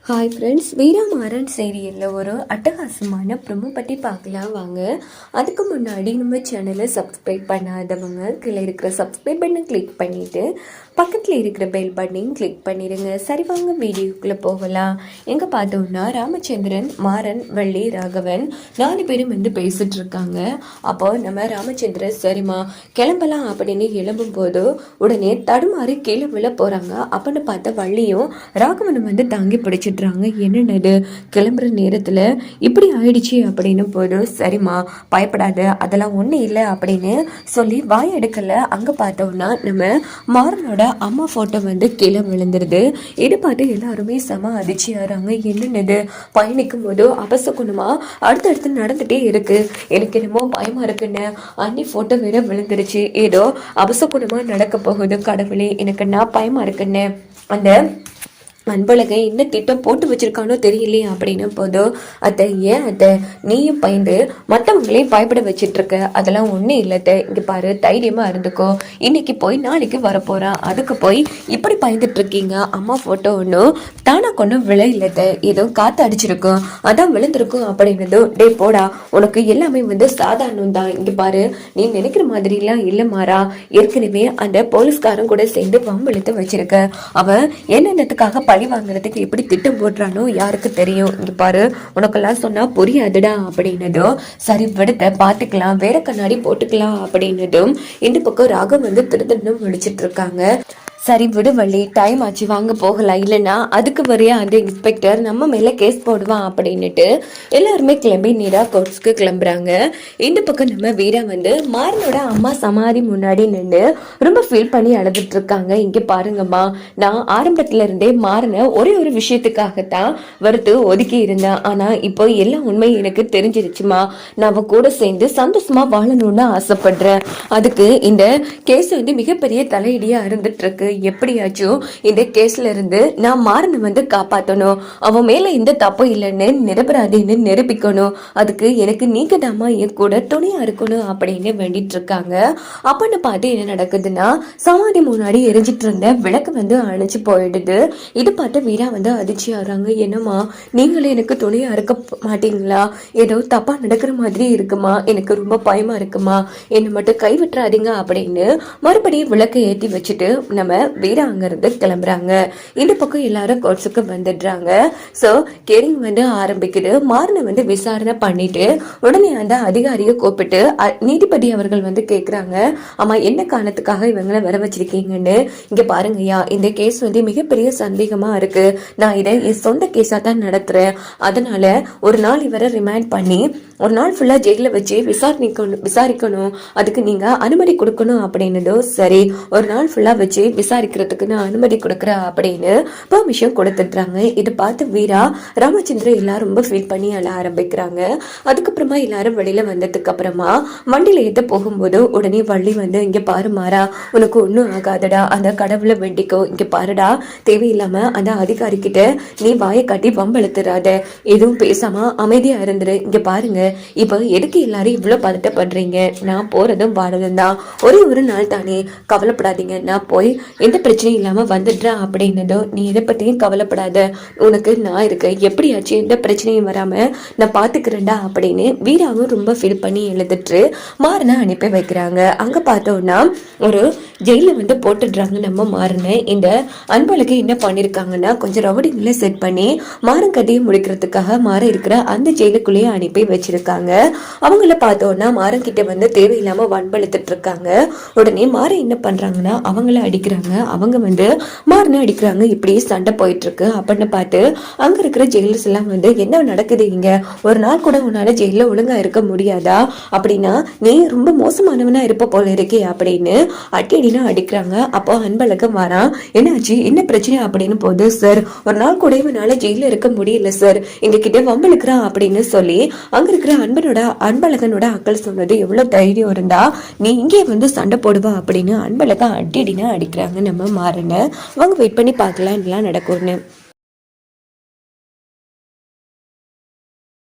Hi friends, Veeramaran சீரியலில் ஒரு அட்டகாசமான ப்ரொமோ பற்றி பார்க்கலாம் வாங்க. அதுக்கு முன்னாடி நம்ம சேனலை சப்ஸ்கிரைப் பண்ணாதவங்க கீழே இருக்கிற சப்ஸ்கிரைப் பட்டனை கிளிக் பண்ணிவிட்டு பக்கத்தில் இருக்கிற பெல் பட்டனையும் கிளிக் பண்ணிடுங்க. சரி வாங்க வீடியோக்குள்ளே போகலாம். எங்கே பார்த்தோம்னா ராமச்சந்திரன், மாறன், வள்ளி, ராகவன் 4 பேரும் வந்து பேசிகிட்டு இருக்காங்க. அப்போ நம்ம ராமச்சந்திரன் சரிம்மா கிளம்பலாம் அப்படின்னு எழும்பும் போது உடனே தடுமாறி கீழே விழ போகிறாங்க. அப்படின்னு பார்த்த வள்ளியும் ராகவனும் வந்து தாங்கி பிடிச்சி என்னது கிளம்புற நேரத்துல இப்படி ஆயிடுச்சு அப்படின்னு போது சரிம்மா பயப்படாத, அதெல்லாம் ஒண்ணு இல்லை அப்படின்னு சொல்லி வாய் எடுக்கல. அங்க பார்த்தோம்னா நம்ம மாறனோட அம்மா போட்டோ வந்து கீழே விழுந்துருது. இதை பார்த்து எல்லாருமே செம அதிர்ச்சியாறாங்க. என்னது பயணிக்கும் போது அபசகுணமா அடுத்தடுத்து நடந்துட்டே இருக்கு, எனக்கு என்னமோ பயமா இருக்குன்னு அன்னி போட்டோ வேற விழுந்துருச்சு, ஏதோ அபசகுணமா நடக்க போகுது, கடவுளே எனக்கு நான் பயமா இருக்குன்னு அந்த அன்பழகை என்ன திட்டம் போட்டு வச்சிருக்கானோ தெரியலையே அப்படின்னு போதும். அத்தை ஏன் அத்தை நீயும் பயந்து மற்றவங்களையும் பயப்பட வச்சிட்டு இருக்க, அதெல்லாம் ஒன்றும் இல்லத்த, இங்க பாரு தைரியமா இருந்துக்கோ, இன்னைக்கு போய் நாளைக்கு வரப்போறான், அதுக்கு போய் இப்படி பயந்துட்டு இருக்கீங்க. அம்மா போட்டோ ஒன்றும் தானா கொண்டும் விழ இல்லத்த, ஏதோ காத்து அடிச்சிருக்கும் அதான் விழுந்திருக்கும் அப்படின்னதோ. டே போடா, உனக்கு எல்லாமே வந்து சாதாரணம் தான், இங்க பாரு நீ நினைக்கிற மாதிரி எல்லாம் இல்ல மாறா, ஏற்கனவே அந்த போலீஸ்காரன் கூட சேர்ந்து வம்பிழுத்து வச்சிருக்க, அவன் என்னென்னத்துக்காக பழி வாங்குறதுக்கு எப்படி திட்டம் போடுறானோ யாருக்கு தெரியும், இங்க பாரு உனக்கெல்லாம் சொன்னா புரியாதுடா அப்படின்னதும் சரி விடுத்த பாத்துக்கலாம், வேற கண்ணாடி போட்டுக்கலாம் அப்படின்னதும் இந்த பக்கம் ராகம் வந்து திருத்தணும் முடிச்சிட்டு இருக்காங்க. சரி விடு வள்ளி, டைம் ஆச்சு வாங்க போகலாம், இல்லைன்னா அதுக்கு வரையா அந்த இன்ஸ்பெக்டர் நம்ம மேலே கேஸ் போடுவான் அப்படின்னுட்டு எல்லாருமே கிளம்பி நீரா கோர்ட்ஸ்க்கு கிளம்புறாங்க. இந்த பக்கம் நம்ம வீரா வந்து மாறனோட அம்மா சமாதி முன்னாடி நின்று ரொம்ப ஃபீல் பண்ணி அழுதுட்டு இருக்காங்க. இங்கே பாருங்கம்மா, நான் ஆரம்பத்துல இருந்தே மாறன ஒரே ஒரு விஷயத்துக்காகத்தான் வறுத்து ஒதுக்கி இருந்தேன், ஆனா இப்போ எல்லா உண்மையும் எனக்கு தெரிஞ்சிருச்சுமா, நான் அவ கூட சேர்ந்து சந்தோஷமா வாழணும்னு ஆசைப்படுறேன். அதுக்கு இந்த கேஸ் வந்து மிகப்பெரிய தலையடியா இருந்துட்டு இருக்கு. எப்படியாச்சும் இந்த கேஸ்ல இருந்து நான் மாறனை வந்து காப்பாற்றணும், அவன் மேல இந்த தப்பு இல்லைன்னு நிரபராதின்னு நிரூபிக்கணும், அதுக்கு எனக்கு நீங்க தாமா என் கூட துணையா இருக்கணும் அப்படின்னு வேண்டிட்டு இருக்காங்க. அப்படின்னு பார்த்து என்ன நடக்குதுன்னா சமாதி முன்னாடி எரிஞ்சிட்டு இருந்த விளக்கு வந்து அணைச்சு போயிடுது. இது பார்த்து வீரா வந்து அதிர்ச்சி ஆறாங்க. என்னம்மா நீங்களே எனக்கு துணையா இருக்க மாட்டீங்களா, ஏதோ தப்பா நடக்கிற மாதிரி இருக்குமா, எனக்கு ரொம்ப பயமா இருக்குமா, என்னை மட்டும் கைவிட்டுறாதீங்க அப்படின்னு மறுபடியும் விளக்கு ஏற்றி வச்சுட்டு நம்ம வீரா அங்கிருந்து கிளம்புறாங்க. இந்த பக்கம் எல்லாரும் கோர்ட்ஸுக்கு வந்துடுறாங்க. ஸோ கேரிங் வந்து ஆரம்பிக்குது. மாறனை வந்து விசாரணை பண்ணிட்டு உடனே அந்த அதிகாரியை கூப்பிட்டு நீதிபதி அவர்கள் வந்து கேட்குறாங்க, ஆமா என்ன காரணத்துக்காக இவங்களை வர வச்சிருக்கீங்கன்னு. இங்க பாருங்கய்யா, இந்த கேஸ் வந்து மிகப்பெரிய சந்தேகமா இருக்கு, நான் இதை என் சொந்த கேஸா தான் நடத்துறேன், அதனால ஒரு நாள் இவரை ரிமைண்ட் பண்ணி ஒரு நாள் ஃபுல்லா ஜெயில வச்சு விசாரிக்கணும், அதுக்கு நீங்க அனுமதி கொடுக்கணும் அப்படின்னதும் சரி ஒரு நாள் ஃபுல்லா வச்சு விசாரிக்கிறதுக்கு நான் அனுமதி கொடுக்குறேன் அப்படின்னு பெர்மிஷன் கொடுத்துட்றாங்க. இதை பார்த்து வீரா ராமச்சந்திரன் எல்லாரும் ரொம்ப ஃபீல் பண்ணி அழ ஆரம்பிக்கிறாங்க. அதுக்கப்புறமா எல்லாரும் வெளியில வந்ததுக்கு அப்புறமா வண்டியில ஏற்ற போகும்போது உடனே வள்ளி வந்து இங்க பாரு மாறா, உனக்கு ஒன்றும் ஆகாதடா, அந்த கடவுளை வேண்டிக்கோ, இங்க பாருடா தேவையில்லாம அந்த அதிகாரி கிட்ட நீ வாயை காட்டி வம்பெழுத்துறாத, எதுவும் பேசாம அமைதியா இருந்துரு. இங்க பாருங்க இப்ப எதுக்கு எல்லாரும் இவ்வளவு பதட்டப்படுறீங்க, நான் போறதும் வாழதும் தான், ஒரே ஒரு நாள் தானே, கவலைப்படாதீங்க, நான் போய் எந்த பிரச்சனையும் இல்லாம வந்துடுறேன் அப்படின்னதோ. நீ எதை பத்தியும் கவலைப்படாத, உனக்கு நான் இருக்கேன், எப்படியாச்சும் எந்த பிரச்சனையும் வராம நான் பாத்துக்கிறேன்டா அப்படின்னு வீராவும் ரொம்ப ஃபீல் பண்ணி எழுதிட்டு மாறனை அனுப்பி வைக்கிறாங்க. அங்க பார்த்தோம்னா ஒரு ஜெயில வந்து போட்டுடுறாங்க நம்ம மாறனை. இந்த அன்பழகை என்ன பண்ணிருக்காங்கன்னா கொஞ்சம் ரவுடிங்களை செட் பண்ணி மாறன் கதையை முடிக்கிறதுக்காக மாற இருக்கிற அந்த ஜெயிலுக்குள்ளேயே அனுப்பி வச்சிருக்காங்க. அவங்கள பார்த்தோம்னா மாறன் கிட்ட வந்து தேவையில்லாம வன்பழுத்துட்டு இருக்காங்க. உடனே மாற என்ன பண்றாங்கன்னா அவங்கள அடிக்கிறாங்க, அவங்க வந்து மாறனை அடிக்கிறாங்க. இப்படியே சண்டை போயிட்டு இருக்கு. அப்படின்னு பார்த்து அங்க இருக்கிற ஜெயிலர்ஸ் எல்லாம் வந்து என்ன நடக்குது இங்க, ஒரு நாள் கூட உன்னால ஜெயில ஒழுங்கா இருக்க முடியாதா, அப்படின்னா நீ ரொம்ப மோசமானவனா இருப்ப போல இருக்கே அப்படின்னு அடிக்கடினா அடிக்கிறாங்க. அப்போ அன்பழகம் வரான், என்னாச்சு என்ன பிரச்சனை அப்படின்னு போது, சார் ஒரு நாள் கூட இவனால ஜெயில இருக்க முடியல சார், எங்க கிட்ட வம்பளுக்குறான் அப்படின்னு சொல்லி அங்க இருக்கிற அன்பழகனோட அக்கள் சொன்னது, எவ்வளவு தைரியம் இருந்தா நீ இங்கே வந்து சண்டை போடுவா அப்படின்னு அன்பழகம் அடிக்கடினா அடிக்கிறாங்க நம்ம மாறனை. அவங்க வெயிட் பண்ணி பார்க்கலாம் என்னலாம் நடக்கும்னு.